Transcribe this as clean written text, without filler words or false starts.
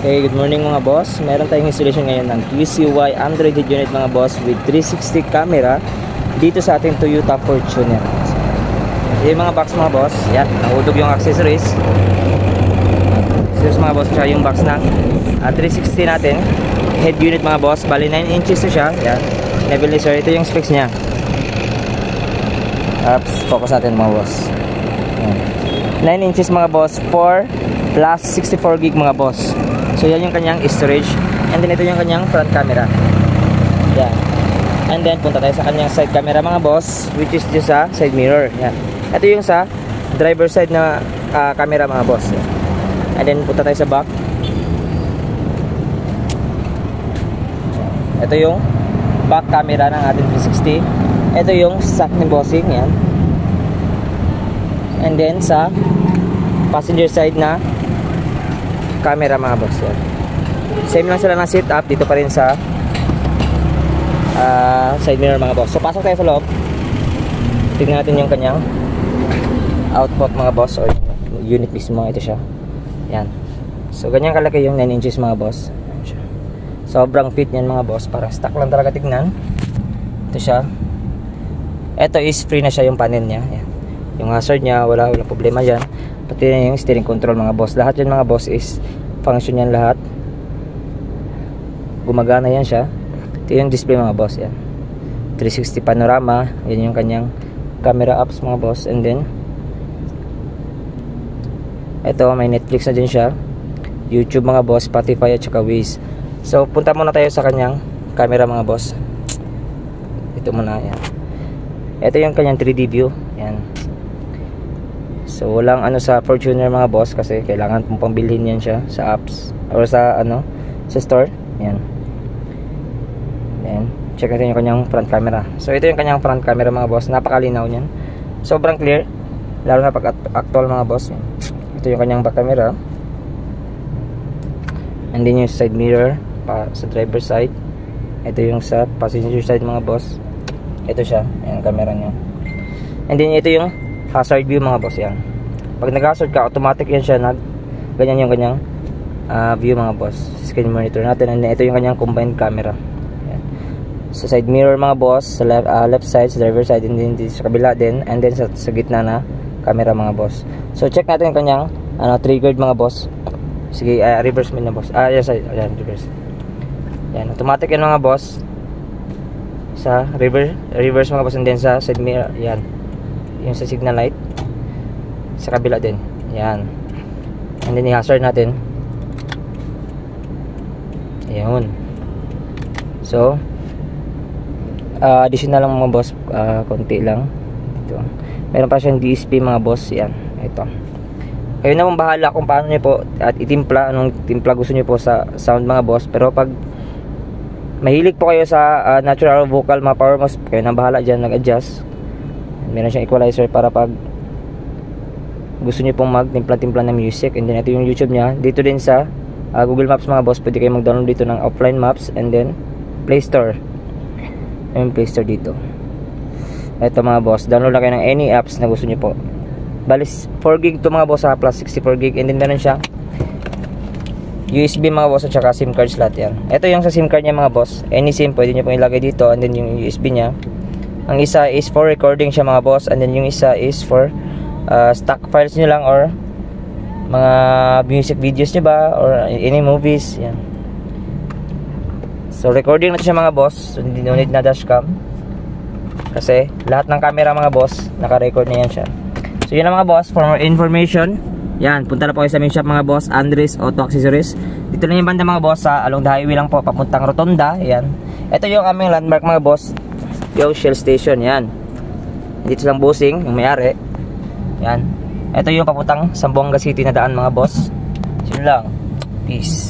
Okay, good morning mga boss. Meron tayong installation ngayon ng QCY Android head unit mga boss with 360 camera dito sa ating Toyota Fortuner. Yung mga box mga boss, yan, nahulog yung accessories. Accessories mga boss, tsaka yung box ng 360 natin head unit mga boss. Bali 9 inches na siya, yan. Level laser, ito yung specs niya. Focus natin mga boss. Yan. 9 inches mga boss, 4 plus 64 gig mga boss. So yan yung kanyang storage. And then ito yung kanyang front camera. Yan. And then punta tayo sa kanyang side camera mga boss, which is just sa side mirror. Yan. Ito yung sa driver side na camera mga boss. Yan. And then punta tayo sa back. Ito yung back camera ng ating 360. Ito yung stock embossing. Yan. And then sa passenger side na camera mga boss. Yan. Same lang sila ng setup dito pa rin sa side mirror mga boss. So pasok tayo sa loob. Tingnan natin yung kanyang output mga boss, or unit mismo. Ito siya. Yan. So ganyan kalaki yung 9 inches mga boss. Sobrang fit niyan mga boss. Parang stock lang talaga tignan. Ito siya. Ito is free na siya yung panel niya. Yan. Yung hazard niya, wala problema dyan. Pati na yung steering control mga boss. Lahat yan mga boss is function yan lahat. Gumagana yan siya. Ito yung display mga boss. Yan. 360 panorama. Yan yung kanyang camera apps mga boss. And then ito may Netflix na din siya. YouTube mga boss, Spotify at saka Waze. So punta muna tayo sa kanyang camera mga boss. Ito muna yan. Ito yung kanyang 3D view. Yan. So walang ano sa Fortuner mga boss kasi kailangan pong pambilhin yan siya sa apps or sa ano sa store. Yan. Then check natin yung kanyang front camera. So ito yung kanyang front camera mga boss. Napakalinaw niyan. Sobrang clear lalo na pag actual mga boss. Yan. Ito yung kanyang back camera. And then yung side mirror sa driver side. Ito yung sa passenger side mga boss. Ito siya, yung camera niya. And then ito yung hazard view mga boss. Yan. Pag nag-hazard ka, automatic yan siya ganyan yung kanyang view mga boss. Screen monitor natin. And then ito yung kanyang combined camera. Yan. Sa side mirror mga boss, sa left side, sa driver side, and then sa kabila din, and then sa gitna na camera mga boss. So check natin yung kanyang triggered mga boss. Sige, reverse mo na boss. Yes, ayan, reverse. Yan, automatic yan mga boss. Sa reverse mga boss, and then sa side mirror, yan. Yung sa signal light. Sa kabila din. Yan. And then i-hazard natin. Ayun. So additional lang mga boss, konti lang. Ito. Meron pa siyang DSP mga boss. Yan. Ito. Kayo na pong bahala kung paano nyo po at itimpla, anong timpla gusto nyo po sa sound mga boss. Pero pag mahilig po kayo sa natural vocal, mga power mouse, kayo na bahala dyan, nag-adjust. Meron siyang equalizer para pag gusto nyo pong magtimpla-timpla ng music. And then ito yung YouTube nya. Dito din sa Google Maps mga boss, pwede kayo mag-download dito ng offline maps. And then Play Store. Yung Play Store dito. Ito mga boss, download na kayo ng any apps na gusto nyo po. Balis 4 gig to mga boss, plus 64 gig. And then meron siya USB mga boss at saka SIM card slot. Yan. Ito yung sa SIM card nya mga boss. Any SIM pwede nyo pong ilagay dito. And then yung USB nya, ang isa is for recording siya mga boss. And then yung isa is for stock files nyo lang or mga music videos nyo ba or any movies. Yan. So recording na siya mga boss. So hindi need na dashcam kasi lahat ng camera mga boss naka-record na yan siya. So yun na mga boss, for more information, yan, punta na po kayo sa main shop mga boss, Andres Auto Accessories. Dito lang yung banda mga boss, sa along the highway lang po papuntang Rotonda. Yan. Ito yung aming landmark mga boss, yung Shell Station. Yan. Dito lang Busing, yung may-ari. Yan. Ito yung papuntang Zamboanga City na daan mga boss. Yun lang. Peace.